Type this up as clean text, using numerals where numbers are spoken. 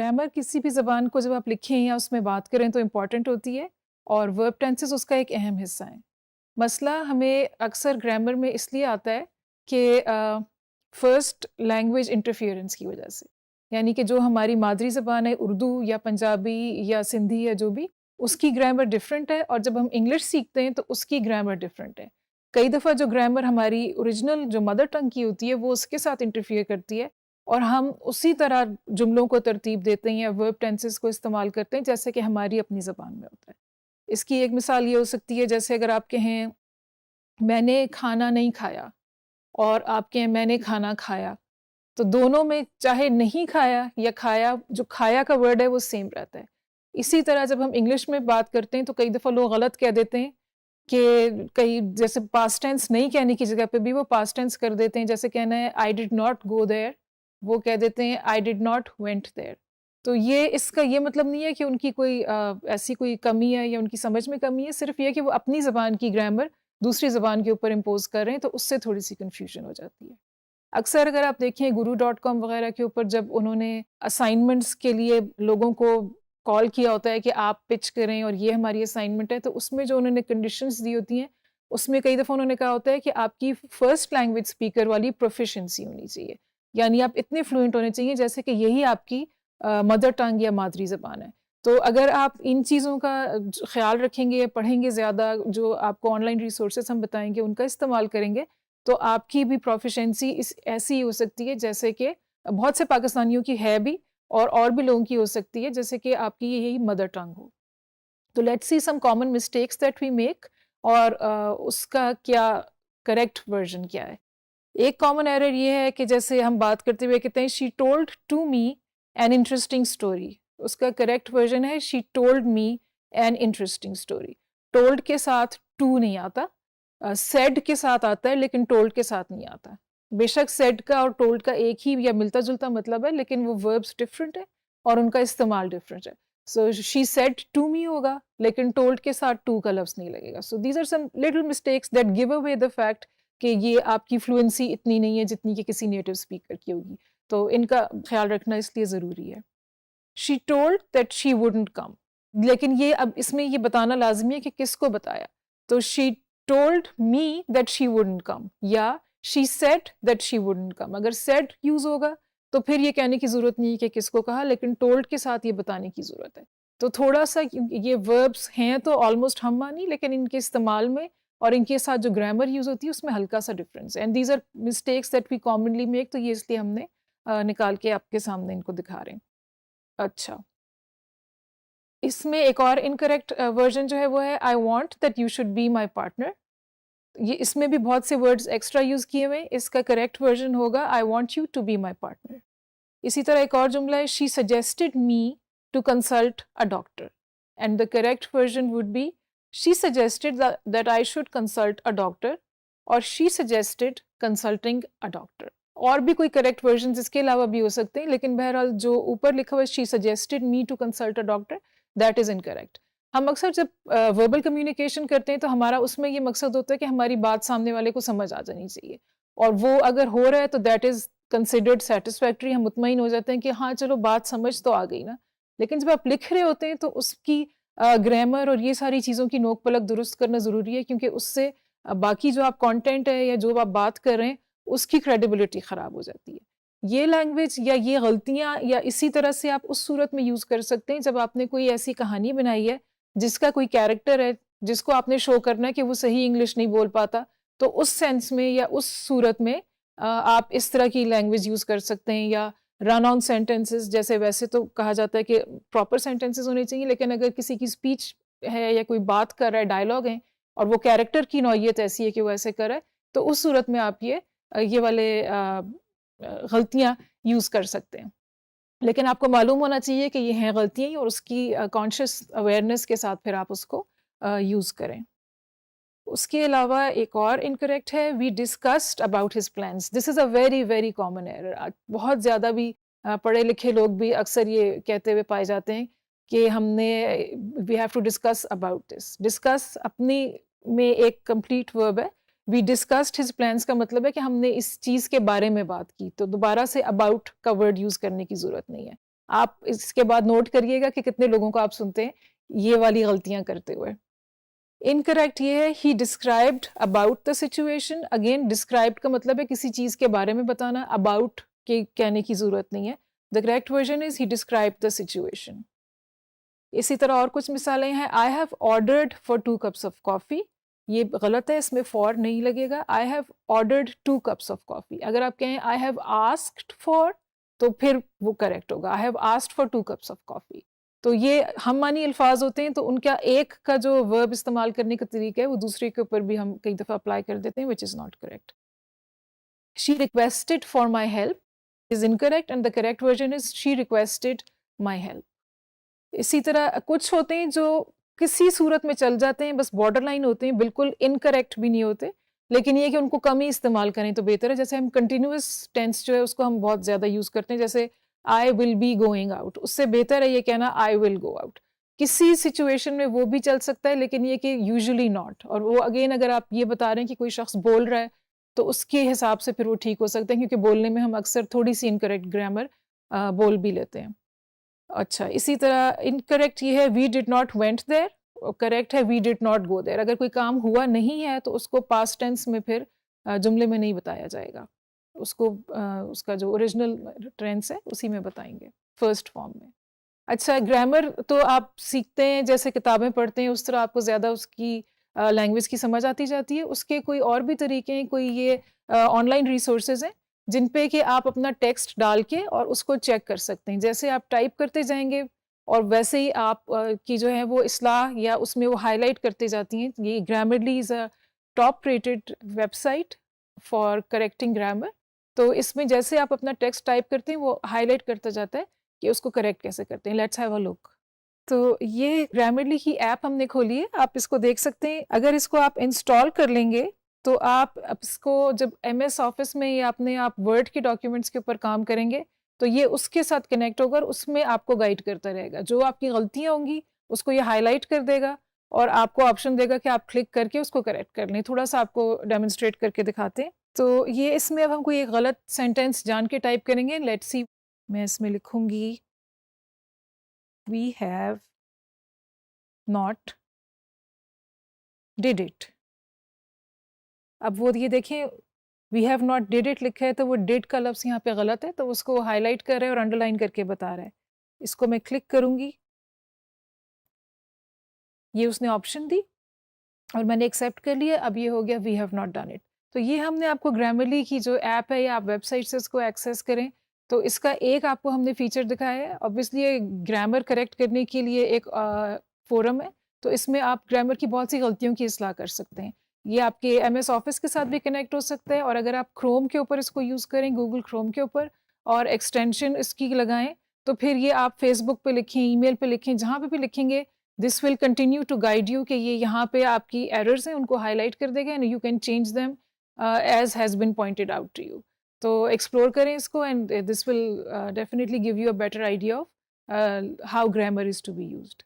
Grammar किसी भी ज़बान को जब आप लिखें या उसमें बात करें तो इम्पॉर्टेंट होती है और वर्ब टेंसेस उसका एक अहम हिस्सा है। मसला हमें अक्सर ग्रामर में इसलिए आता है कि फर्स्ट लैंग्वेज इंटरफियरेंस की वजह से, यानी कि जो हमारी मादरी ज़बान है उर्दू या पंजाबी या सिंधी या जो भी, उसकी ग्रामर डिफरेंट है और जब हम इंग्लिश सीखते हैं तो उसकी ग्रामर डिफरेंट है। कई दफ़ा जो ग्रामर हमारी ओरिजिनल जो मदर टंग की होती है वो उसके साथ इंटरफियर करती है और हम उसी तरह जुमलों को तरतीब देते हैं या वर्ब टेंसेस को इस्तेमाल करते हैं जैसे कि हमारी अपनी ज़बान में होता है। इसकी एक मिसाल ये हो सकती है जैसे अगर आप कहें मैंने खाना नहीं खाया और आप कहें मैंने खाना खाया, तो दोनों में चाहे नहीं खाया या खाया, जो खाया का वर्ड है वो सेम रहता है। इसी तरह जब हम इंग्लिश में बात करते हैं तो कई दफ़ा लोग गलत कह देते हैं कि कई जैसे पास्ट टेंस नहीं कहने की जगह पे भी वो पास्ट टेंस कर देते हैं। जैसे कहना है I did not go there, वो कह देते हैं I did not went there. तो ये इसका ये मतलब नहीं है कि उनकी कोई ऐसी कोई कमी है या उनकी समझ में कमी है, सिर्फ ये कि वो अपनी ज़बान की ग्रामर दूसरी ज़बान के ऊपर इम्पोज कर रहे हैं, तो उससे थोड़ी सी कन्फ्यूजन हो जाती है। अक्सर अगर आप देखें guru.com वगैरह के ऊपर जब उन्होंने असाइनमेंट्स के लिए लोगों को कॉल किया होता है कि आप पिच करें और ये हमारी असाइनमेंट है, तो उसमें जो उन्होंने कंडीशंस दी होती हैं उसमें कई दफ़ा उन्होंने कहा होता है कि आपकी फर्स्ट लैंग्वेज स्पीकर वाली प्रोफिशेंसी होनी चाहिए, यानी आप इतने फ्लुएंट होने चाहिए जैसे कि यही आपकी मदर टंग या मादरी ज़बान है। तो अगर आप इन चीज़ों का ख्याल रखेंगे, पढ़ेंगे ज़्यादा, जो आपको ऑनलाइन रिसोर्सेज हम बताएंगे उनका इस्तेमाल करेंगे, तो आपकी भी प्रोफिशेंसी इस ऐसी हो सकती है जैसे कि बहुत से पाकिस्तानियों की है भी और भी लोगों की हो सकती है जैसे कि आपकी यही मदर टंग हो। तो let's see some common mistakes that we make और उसका क्या करेक्ट वर्जन क्या है। एक कॉमन एरर ये है कि जैसे हम बात करते हुए कहते हैं she told to me an interesting story, उसका करेक्ट वर्जन है she told me an interesting story. Told के साथ टू नहीं आता, सेड के साथ आता है लेकिन टोल्ड के साथ नहीं आता। बेशक सेड का और टोल्ड का एक ही या मिलता जुलता मतलब है लेकिन वो वर्ब्स डिफरेंट है और उनका इस्तेमाल डिफरेंट है। So she said to me होगा लेकिन टोल्ड के साथ टू का लफ्ज़ नहीं लगेगा। So these are some little mistakes that give away the fact कि ये आपकी फ्लुएंसी इतनी नहीं है जितनी कि किसी नेटिव स्पीकर की होगी। तो इनका ख्याल रखना इसलिए ज़रूरी है। She told that she wouldn't कम, लेकिन ये अब इसमें ये बताना लाजमी है कि किसको बताया। तो she told me that she wouldn't come या she said that she wouldn't come. अगर सेड यूज़ होगा तो फिर ये कहने की ज़रूरत नहीं है कि किसको कहा, लेकिन टोल्ड के साथ ये बताने की ज़रूरत है। तो थोड़ा सा ये वर्ब्स हैं तो ऑलमोस्ट हम मानी, लेकिन इनके इस्तेमाल में और इनके साथ जो ग्रामर यूज़ होती है उसमें हल्का सा डिफरेंस है। And these are mistakes that we commonly make, तो ये इसलिए हमने निकाल के आपके सामने इनको दिखा रहे हैं। अच्छा, इसमें एक और इनकरेक्ट वर्जन जो है वो है I want that you should be my partner. ये इसमें भी बहुत से वर्ड्स एक्स्ट्रा यूज़ किए हुए हैं। इसका करेक्ट वर्जन होगा I want you to be my partner. इसी तरह एक और जुमला है she suggested me to consult a doctor and the correct version would be she suggested that I should consult a doctor और she suggested consulting a doctor. और भी कोई करेक्ट वर्जन इसके अलावा भी हो सकते हैं, लेकिन बहरहाल जो ऊपर लिखा हुआ है she suggested me to consult a doctor, that is incorrect. हम अक्सर जब वर्बल कम्युनिकेशन करते हैं तो हमारा उसमें ये मकसद होता है कि हमारी बात सामने वाले को समझ आ जानी चाहिए और वो अगर हो रहा है तो दैट इज़ कंसिडर्ड सेटिस्फैक्ट्री। हम मुतमईन हो जाते हैं कि हाँ चलो बात समझ तो आ गई ना। लेकिन जब आप लिख रहे होते हैं तो उसकी ग्रामर और ये सारी चीज़ों की नोक पलक दुरुस्त करना ज़रूरी है, क्योंकि उससे बाकी जो आप कंटेंट है या जो आप बात कर रहे हैं उसकी क्रेडिबिलिटी ख़राब हो जाती है। ये लैंग्वेज या ये गलतियाँ या इसी तरह से आप उस सूरत में यूज़ कर सकते हैं जब आपने कोई ऐसी कहानी बनाई है जिसका कोई कैरेक्टर है जिसको आपने शो करना है कि वो सही इंग्लिश नहीं बोल पाता, तो उस सेंस में या उस सूरत में आप इस तरह की लैंग्वेज यूज़ कर सकते हैं। या रन ऑन सेंटेंसेस, जैसे वैसे तो कहा जाता है कि प्रॉपर सेंटेंसेस होने चाहिए, लेकिन अगर किसी की स्पीच है या कोई बात कर रहा है, डायलॉग है और वो कैरेक्टर की नौइयत ऐसी है कि वो ऐसे कर रहा है, तो उस सूरत में आप ये वाले गलतियाँ यूज़ कर सकते हैं। लेकिन आपको मालूम होना चाहिए कि ये हैं गलतियाँ और उसकी कॉन्शियस अवेयरनेस के साथ फिर आप उसको यूज़ करें। उसके अलावा एक और इनकरेक्ट है we discussed about his plans. This is a very very common error. बहुत ज़्यादा भी पढ़े लिखे लोग भी अक्सर ये कहते हुए पाए जाते हैं कि हमने we have to discuss about this. Discuss अपनी में एक कंप्लीट वर्ब है। वी डिस्कस्ड हिज प्लान्स का मतलब है कि हमने इस चीज़ के बारे में बात की, तो दोबारा से अबाउट का वर्ड यूज़ करने की ज़रूरत नहीं है। आप इसके बाद नोट करिएगा कि कितने लोगों को आप सुनते हैं ये वाली गलतियां करते हुए। इनकरेक्ट ये है ही described about the situation. Again described का मतलब है किसी चीज़ के बारे में बताना, अबाउट के कहने की ज़रूरत नहीं है। The correct version is he described the situation. इसी तरह और कुछ मिसालें हैं। I have ordered for 2 cups of coffee, ये गलत है, इसमें फॉर नहीं लगेगा। I have ordered 2 cups of coffee. अगर आप कहें आई हैव आस्क्ड फॉर तो फिर वो करेक्ट होगा, I have asked for 2 cups of coffee. तो ये हम मानी अल्फाज होते हैं, तो उनका एक का जो वर्ब इस्तेमाल करने का तरीका है वो दूसरे के ऊपर भी हम कई दफ़ा अप्लाई कर देते हैं, which is not correct. She requested for my help is incorrect and the correct version is she requested my help. इसी तरह कुछ होते हैं जो किसी सूरत में चल जाते हैं, बस बॉर्डर लाइन होते हैं, बिल्कुल इनकरेक्ट भी नहीं होते, लेकिन ये कि उनको कम ही इस्तेमाल करें तो बेहतर है। जैसे हम कंटिन्यूअस टेंस जो है उसको हम बहुत ज़्यादा यूज़ करते हैं, जैसे I will be going out, उससे बेहतर है ये कहना आई विल गो आउट। किसी सिचुएशन में वो भी चल सकता है, लेकिन ये कि यूजुअली नॉट। और वो अगेन अगर आप ये बता रहे हैं कि कोई शख्स बोल रहा है तो उसके हिसाब से फिर वो ठीक हो सकता है, क्योंकि बोलने में हम अक्सर थोड़ी सी इनकरेक्ट ग्रामर बोल भी लेते हैं। अच्छा, इसी तरह इनकरेक्ट ये है we did not went there, correct है we did not go there. अगर कोई काम हुआ नहीं है तो उसको पास्ट टेंस में फिर जुमले में नहीं बताया जाएगा, उसको उसका जो ओरिजिनल टेंस है उसी में बताएंगे, फर्स्ट फॉर्म में। अच्छा, ग्रामर तो आप सीखते हैं जैसे किताबें पढ़ते हैं उस तरह आपको ज़्यादा उसकी लैंग्वेज की समझ आती जाती है। उसके कोई और भी तरीके हैं, कोई ये ऑनलाइन रिसोर्सेज हैं जिन पे कि आप अपना टेक्स्ट डाल के और उसको चेक कर सकते हैं। जैसे आप टाइप करते जाएंगे और वैसे ही आप की जो है वो इस्लाह या उसमें वो हाईलाइट करते जाती हैं। ये Grammarly is a top rated website for correcting grammar. तो इसमें जैसे आप अपना टेक्स्ट टाइप करते हैं वो हाईलाइट करता जाता है कि उसको करेक्ट कैसे करते हैं। Let's have a look. तो ये ग्रामरली की ऐप हमने खोली है, आप इसको देख सकते हैं। अगर इसको आप इंस्टॉल कर लेंगे तो आप इसको जब MS ऑफिस में या अपने आप वर्ड के डॉक्यूमेंट्स के ऊपर काम करेंगे तो ये उसके साथ कनेक्ट होकर उसमें आपको गाइड करता रहेगा। जो आपकी गलतियाँ होंगी उसको ये हाईलाइट कर देगा और आपको ऑप्शन देगा कि आप क्लिक करके उसको करेक्ट कर लें। थोड़ा सा आपको डेमोन्स्ट्रेट करके दिखाते हैं। तो ये इसमें अब हम कोई एक गलत सेंटेंस जान के टाइप करेंगे। लेट्स सी, मैं इसमें लिखूंगी we have not did it. अब वो ये देखें we have not did it लिखा है तो वो डिड का लफ्ज़ यहाँ पे गलत है, तो उसको हाईलाइट कर रहा है और अंडरलाइन करके बता रहा है। इसको मैं क्लिक करूँगी, ये उसने ऑप्शन दी और मैंने एक्सेप्ट कर लिया। अब ये हो गया we have not done it. तो ये हमने आपको ग्रामरली की जो ऐप है या आप वेबसाइट से इसको एक्सेस करें तो इसका एक आपको हमने फीचर दिखाया है। ऑब्वियसली ये ग्रामर करेक्ट करने के लिए एक फोरम है, तो इसमें आप ग्रामर की बहुत सी गलतियों की इस्लाह कर सकते हैं। ये आपके MS ऑफिस के साथ भी कनेक्ट हो सकता है, और अगर आप क्रोम के ऊपर इसको यूज़ करें, गूगल क्रोम के ऊपर, और एक्सटेंशन इसकी लगाएं, तो फिर ये आप फेसबुक पे लिखें, ईमेल पे लिखें, जहाँ पे भी लिखेंगे this will continue to guide you कि ये यहाँ पे आपकी एरर्स हैं उनको हाईलाइट कर देगा and you can change them as has been pointed out to you. तो एक्सप्लोर करें इसको and this will definitely give you a better idea of how grammar is to be used.